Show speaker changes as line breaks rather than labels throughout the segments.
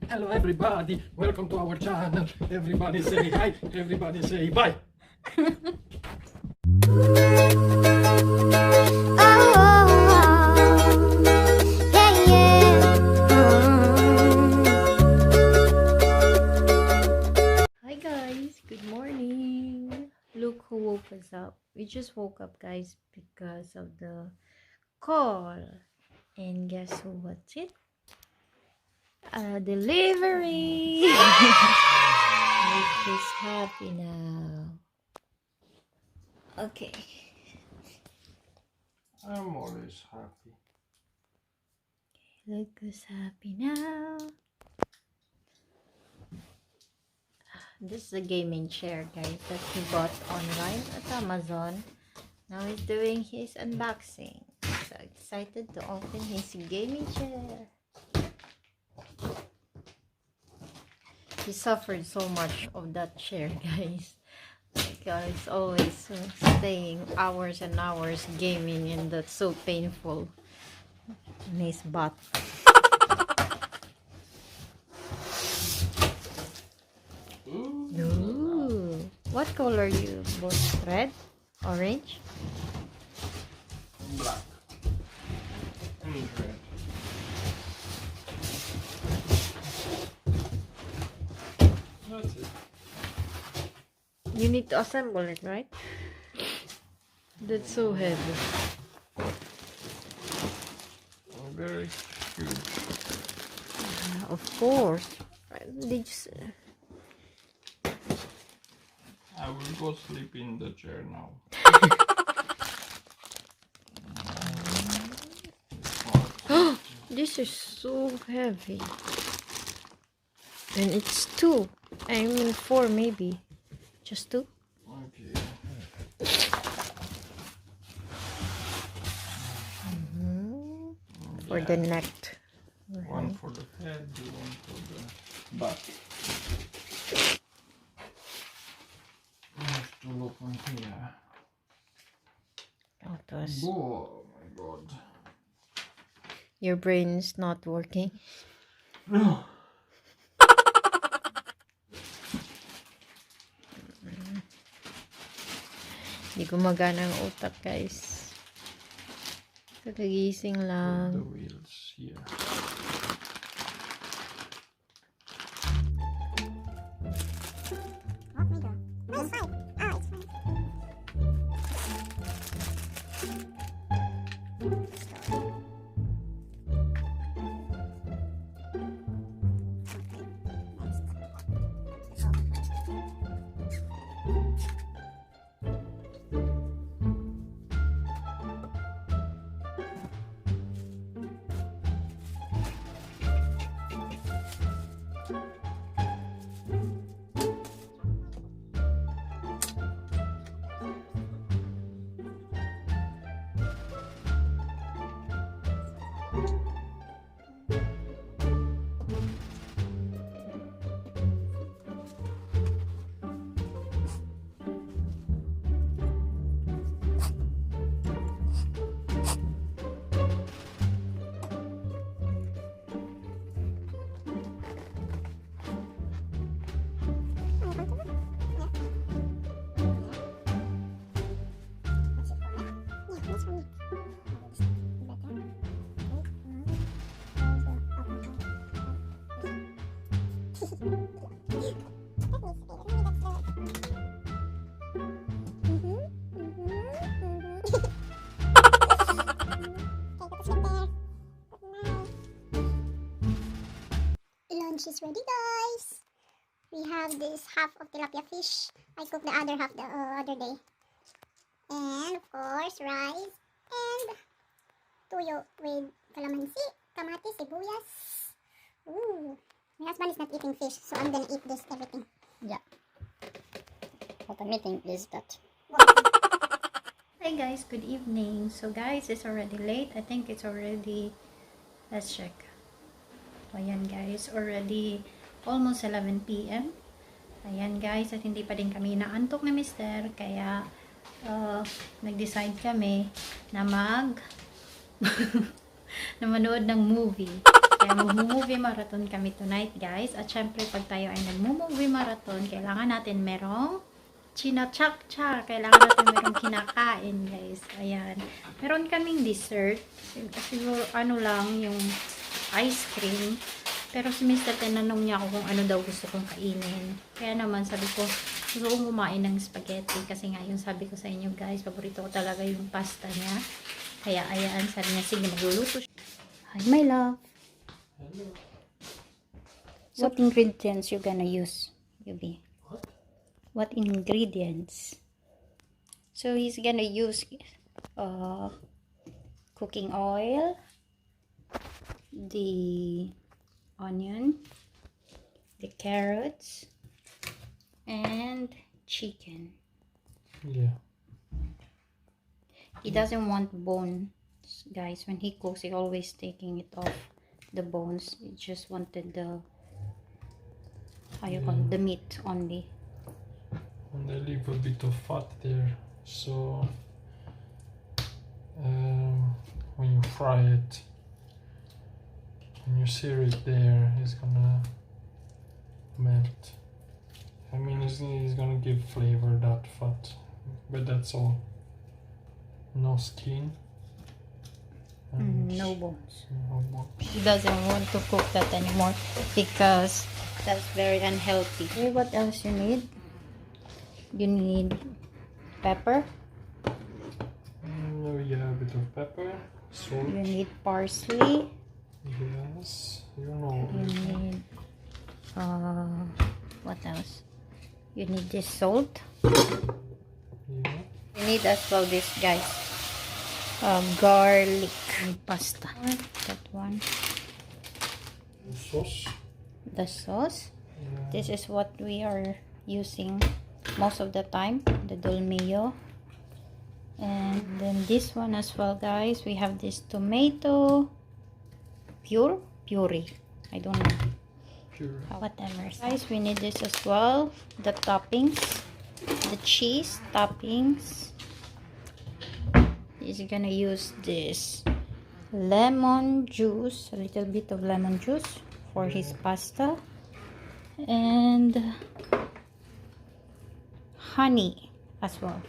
Hello everybody, welcome to our channel. Everybody say hi, everybody say bye.
Hi guys, good morning. Look who woke us up. We just woke up, guys, because of the call. And guess who? What's it? A delivery. Make us happy now. Okay.
I'm always happy.
Look who's happy now. This is a gaming chair, guys, that he bought online at Amazon. Now he's doing his unboxing. So excited to open his gaming chair. He suffered so much of that chair, guys. Because he's always staying hours and hours gaming, and that's so painful in his butt. Ooh. What color you bought? Red? Orange?
Black. And red. That's it.
You need to assemble it, right? That's so heavy.
Very huge.
Of course. Did you
I will go sleep in the chair now.
This is so heavy. And it's 2. I mean 4 maybe. Just 2?
Okay.
For the neck.
One for the head, one for the back. I have to look on here. Oh my god.
Your brain is not working.
No.
Hindi gumagana ang utak, guys. Kakagising
The
lang.
wheels here.
Lunch is ready, guys. We have this half of tilapia fish. I cooked the other half the other day. And of course, rice and tuyo with calamansi, kamatis, sibuyas. Ooh. My husband is not eating fish, so I'm gonna eat this everything.
Yeah. What I'm eating is that.
Hi guys, good evening. So guys, it's already late. I think it's already, let's check. Ayan guys, already almost 11 p.m. Ayan guys, at hindi pa din kami naantok na mister, kaya nag-decide kami na na manood ng movie. Kaya mag-movie marathon kami tonight, guys. At syempre, pag tayo ay nag-movie marathon, kailangan natin merong chinachak-chak. Kailangan natin merong kinakain, guys. Ayan. Meron kaming dessert. Siguro, ano lang, yung ice cream. Pero si Mr. tinanong niya ako kung ano daw gusto kong kainin. Kaya naman, sabi ko, gusto kong kumain ng spaghetti. Kasi nga, yung sabi ko sa inyo, guys, paborito ko talaga yung pasta niya. Kaya, ayan, sabi niya, sige, magluluto siya. Hi, my love.
Hello.
What ingredients you gonna use, Yubi? What ingredients? So he's gonna use cooking oil, the onion, the carrots, and chicken.
Yeah.
He doesn't want bones, guys. When he cooks, he always taking it off the bones. He just wanted the the meat only.
And I leave a bit of fat there, so when you fry it, when you sear it there, it's gonna melt. I mean, it's gonna give flavor, that fat, but that's all. No skin.
No bones.
No bones.
He doesn't want to cook that anymore because that's very unhealthy. Okay, what else you need? You need pepper.
Yeah, a bit of pepper, salt.
You need parsley.
Yes, you know.
You need what else? You need this salt.
Yeah.
You need as well this, guys. Garlic and pasta. That one.
Sauce.
The sauce.
Yeah.
This is what we are using most of the time, the dolmio. And then this one as well, guys. We have this tomato puree. I don't know.
Pure.
Whatever. Guys, we need this as well. The toppings, the cheese toppings. He's gonna use this lemon juice, a little bit of lemon juice for his pasta, and honey as well.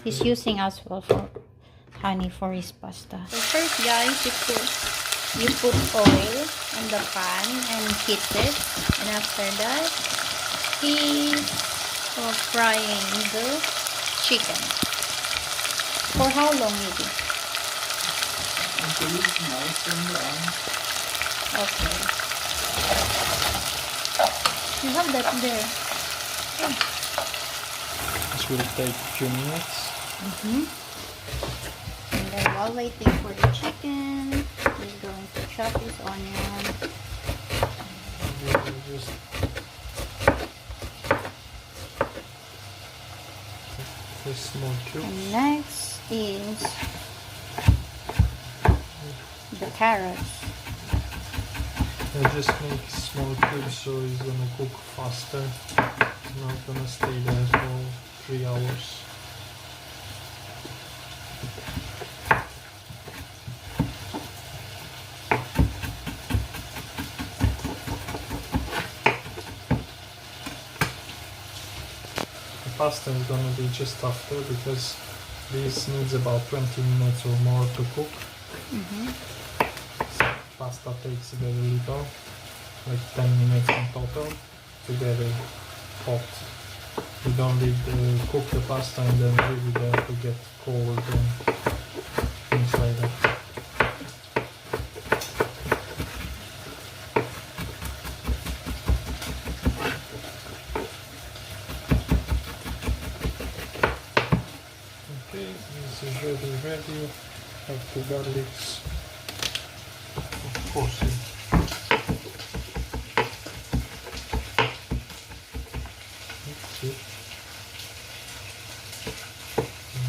He's using as well for honey for his pasta. So first, guys, you put oil on the pan and heat it, and after that, he's frying the chicken. For how long, maybe?
Until it's nice and brown.
Okay. You have that there.
This will take a few minutes.
And then while waiting for the chicken, he's going to chop his onion.
We will just the small cubes.
And next is the carrots.
I just make small cubes so it's gonna cook faster. It's not gonna stay there for 3 hours. The pasta is gonna be just after because this needs about 20 minutes or more to cook. Pasta takes very little, like 10 minutes in total to get it hot. You don't need to cook the pasta and then leave it there to get cold and things like that. Okay, this is ready. Have 2 garlics. Of course,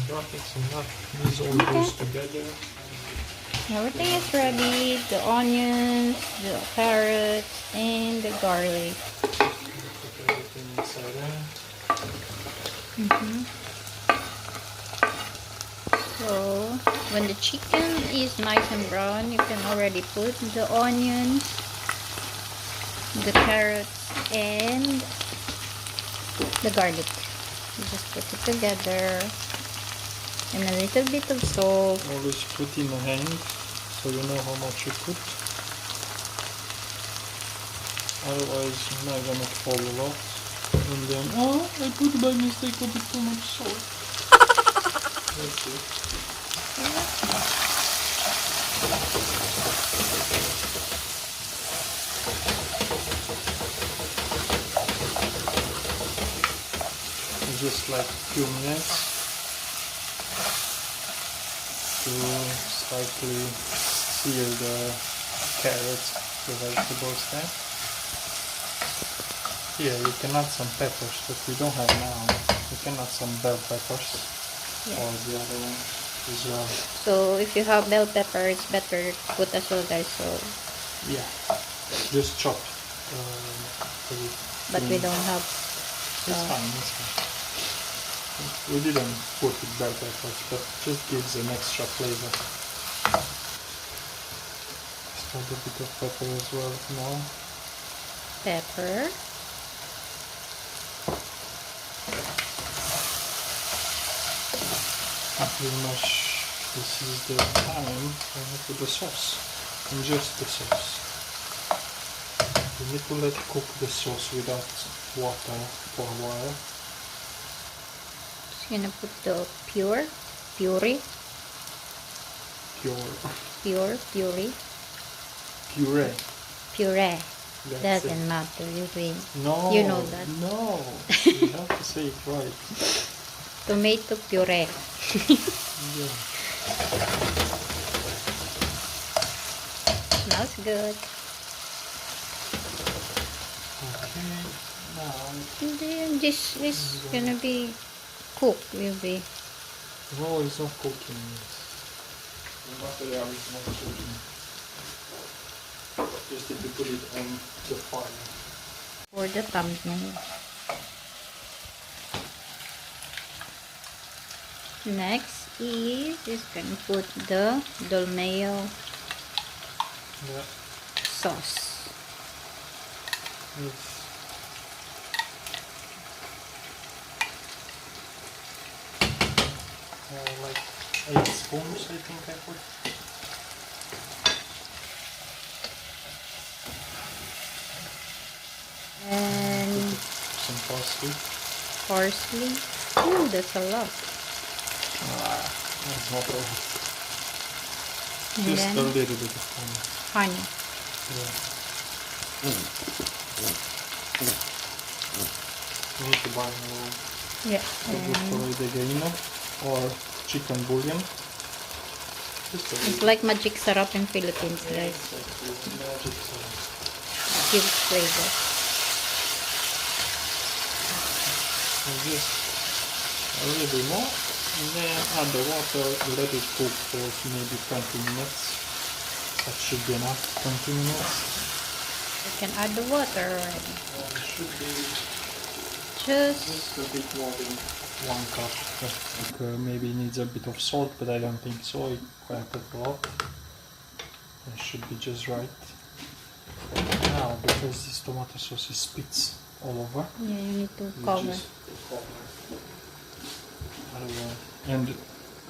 garlics and that. These all goes together.
Everything is ready. The onions, the carrots, and the garlic.
Put everything inside there.
So when the chicken is nice and brown, you can already put the onions, the carrots, and the garlic. You just put it together, and a little bit of salt.
Always put in a hand so you know how much you put. Otherwise you're not gonna fall a lot. And then, oh, I put by mistake a bit too much salt. That's it. Just like a few minutes to slightly sear the carrots, the vegetables there. Here you can add some peppers that we don't have now. You can add some bell peppers or the other one as well.
So if you have bell pepper, it's better to put as well, guys. So
yeah, just chop.
but we don't have.
It's fine. It's fine. We didn't put bell peppers, but just gives an extra flavor. Just add a bit of pepper as well now.
Pepper.
And pretty much this is the time for the sauce. And just the sauce. You need to let cook the sauce without water for a while.
Just gonna put the puree.
Pure.
Puree.
That's
Doesn't
it.
matter,
No.
you know that.
No. You have to say it right.
Tomato puree.
Yeah.
Smells good.
Okay. Now
And then this is gonna be cooked, will be.
no, it's not cooking. The material is not cooking. Just need to put it on the fire.
For the thumbnail. Next is gonna put the dolmeo
Yeah.
sauce.
It's like 8 spoons, I think I put.
And
Some parsley.
parsley. Ooh, that's a lot.
That's not all.
And
Just a
then
little bit of honey.
honey.
Yeah. You need to buy
Yeah.
the gaino or chicken bouillon. Just a
It's
little.
like magic sarap in Philippines, guys.
Magic sauce.
Gives flavor.
And just a little bit more. And then add the water, let it cook for maybe 20 minutes. That should be enough, 20 minutes.
You can add the water already.
It should be
Just
just a bit more than 1 cup. I think maybe it needs a bit of salt, but I don't think so. It quite a lot. It should be just right. Now, because this tomato sauce is spits all over,
yeah, you need to
you
cover.
just cover. Otherwise, and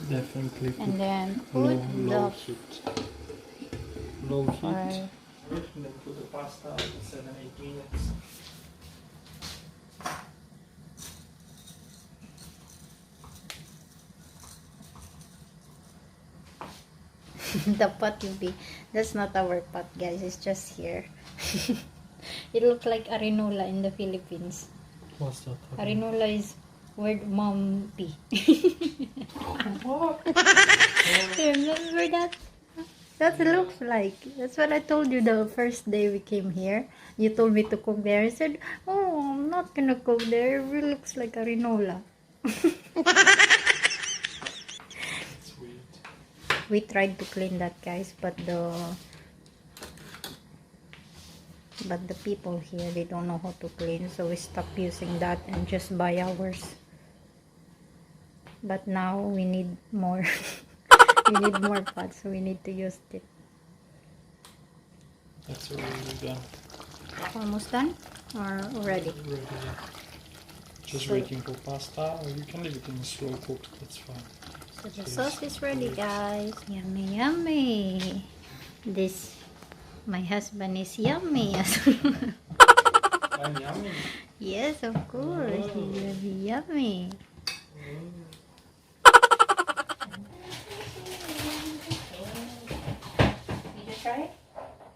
definitely put
And then
low,
put
low
the
heat. Low heat.
fire.
And then put the pasta at 7-8 minutes.
The pot will be. That's not our pot, guys. It's just here. It looks like arenola in the Philippines.
What's that?
Arenola is where mom pee.
What?
Remember that? That looks like. That's what I told you the first day we came here. You told me to cook there. I said, oh, I'm not gonna cook there. It really looks like arenola.
It's weird.
We tried to clean that, guys, but the people here, they don't know how to clean, so we stopped using that and just buy ours. But now we need more We need more pots, so we need to use it.
That's already done.
Almost done? Or already?
Ready. Just
So-
waiting for pasta, or you can leave it in slow cook, that's fine.
So the sauce is ready, guys. Yummy, yummy. This, my husband is yummy as well.
I'm yummy.
Yes, of course. He will be yummy. Did you try it?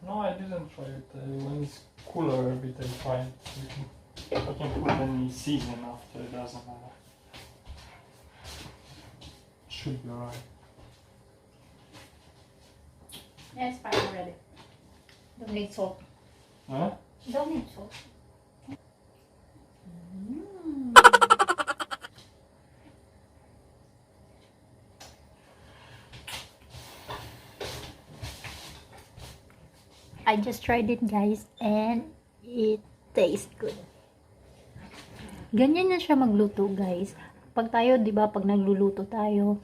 No, I didn't try it. When it's cooler a bit, I try it. I can put any season after, it doesn't matter. Should be alright.
Yeah, it's fine already. Don't need salt.
Huh?
Don't need salt. I just tried it, guys, and it tastes good. Ganyan na siya magluto, guys. Pag tayo, 'di ba, pag nagluluto tayo,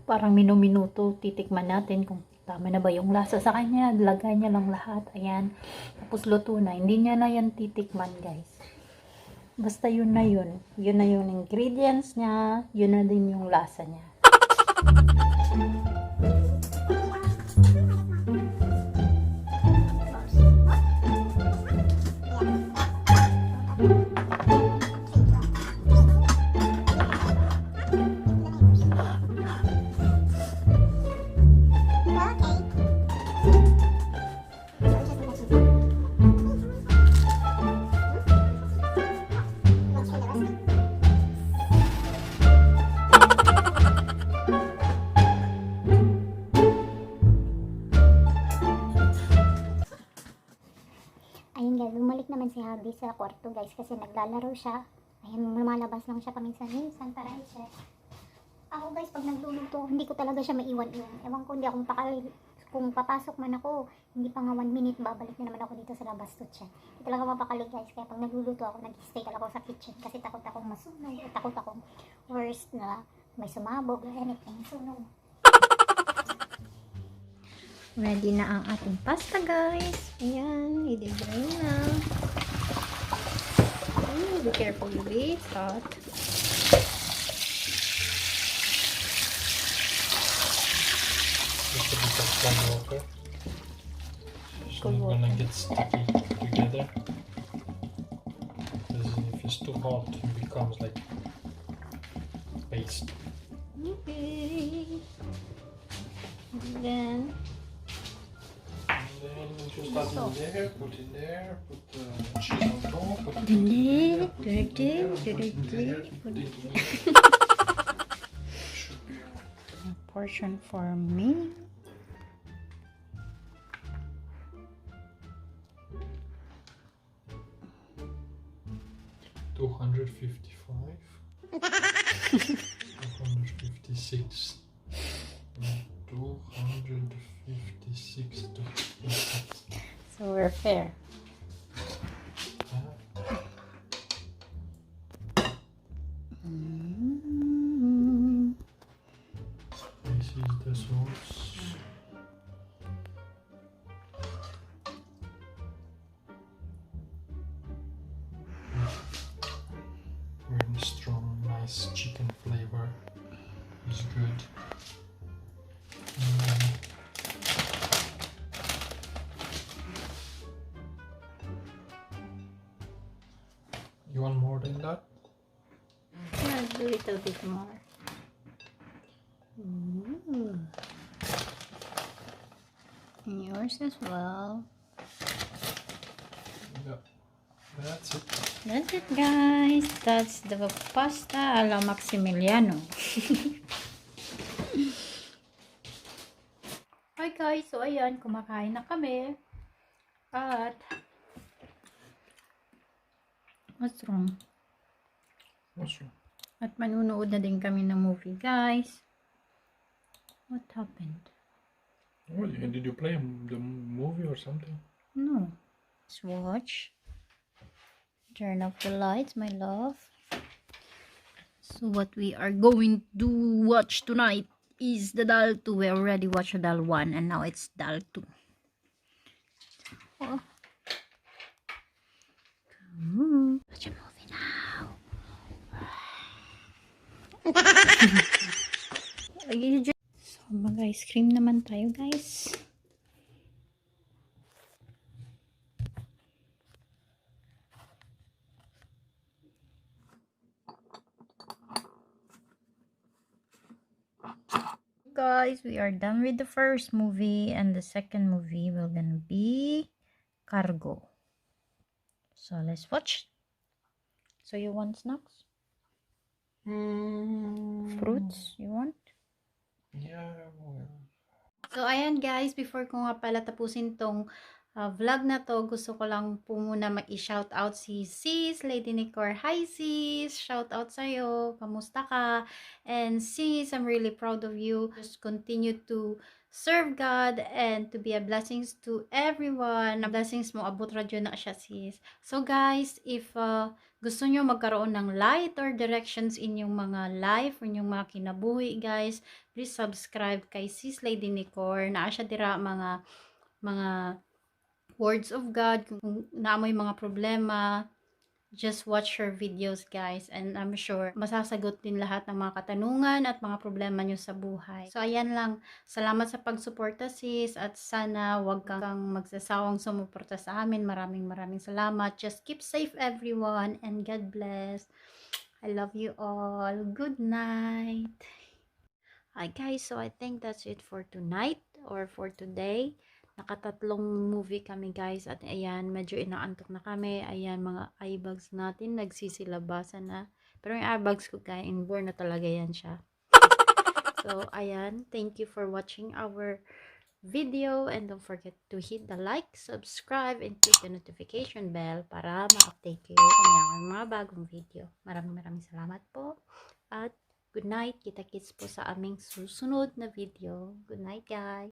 parang minuto titikman natin kung tama na ba yung lasa sa kanya, lagay niya lang lahat. Ayan. Tapos luto na. Hindi niya na yan titikman, guys. Basta yun na yun. Yun na yung ingredients niya. Yun na din yung lasa niya.
Ayun guys, bumalik naman si Habi sa kwarto guys kasi naglalaro siya. Ayun, lumalabas lang siya paminsan-minsan para i-check. Ako guys, pag nagluluto, hindi ko talaga siya maiwan-iwan. Ewan ko, hindi akong kung papasok man ako, hindi pa nga 1 minute, babalik na naman ako dito sa labas to check. Hindi talaga mapakali guys, kaya pag nagluluto ako, nag-stay talaga ako sa kitchen kasi takot akong masunog, takot akong worst na may sumabog or anything. So no.
Ready na ang ating pasta, guys. Ayan, i-drain na. Ooh, be careful, baby. It's hot.
Just a bit of cold water. It's
Cold
not gonna
water.
get sticky together. Because if it's too hot, it becomes like paste.
Okay. And then,
And then just add in there, put in there, put cheese on top, put it
in
in
there,
put it in
put it
in there,
there,
put it in
put
there.
it
Should be alright.
a portion for me.
$255, 256, 256.
So we're fair.
This is the sauce. Really strong, nice chicken flavor. It's good. You want more than that?
Yeah, a little bit more. Ooh. And yours as well.
Yeah. That's it.
That's it, guys. That's the pasta alla Maximiliano. Hi guys, so ayan, kumakain na kami. At what's wrong?
What's wrong?
At manunood na din kami ng movie, guys. What happened?
Oh, did you play the movie or something?
No. Let's watch. Turn off the lights, my love. So what we are going to watch tonight is the doll 2. We already watched doll 1 and now it's doll 2. Oh. Watch a movie now. So, mag-ice cream naman tayo, guys. Guys, we are done with the first movie, and the second movie will gonna be Cargo. So let's watch. So you want snacks? Fruits? You want?
Yeah, well.
So ayan guys, before ko nga pala tapusin tong vlog na to, gusto ko lang po muna mag-shout out si Sis, Lady Nicor. Hi Sis! Shout out sa'yo. Kamusta ka? And Sis, I'm really proud of you. Just continue to serve God and to be a blessings to everyone. Na blessings mo, abot radyo na siya Sis. So guys, if gusto nyo magkaroon ng light or directions inyong mga life, or inyong mga kinabuhi guys, please subscribe kay Sis Lady Nicor. Naa siya dira mga words of God. Kung naamoy mga problema, just watch her videos guys, and I'm sure masasagot din lahat ng mga katanungan at mga problema nyo sa buhay. So ayan lang, salamat sa pagsuporta sis, at sana wag kang magsasawang sumuporta sa amin. Maraming salamat. Just keep safe everyone, and God bless. I love you all. Good night. Hi guys, so I think that's it for tonight or for today. Nakatatlong movie kami guys, at ayan, medyo inaantok na kami. Ayan, mga eye bags natin nagsisilabasan na. Pero yung eye bags ko guys, inborn na talaga yan siya. So ayan, thank you for watching our video, and don't forget to hit the like, subscribe, and click the notification bell para ma-update kayo kung may mga bagong video. Maraming salamat po, at good night. Kita-kits po sa aming susunod na video. Good night guys.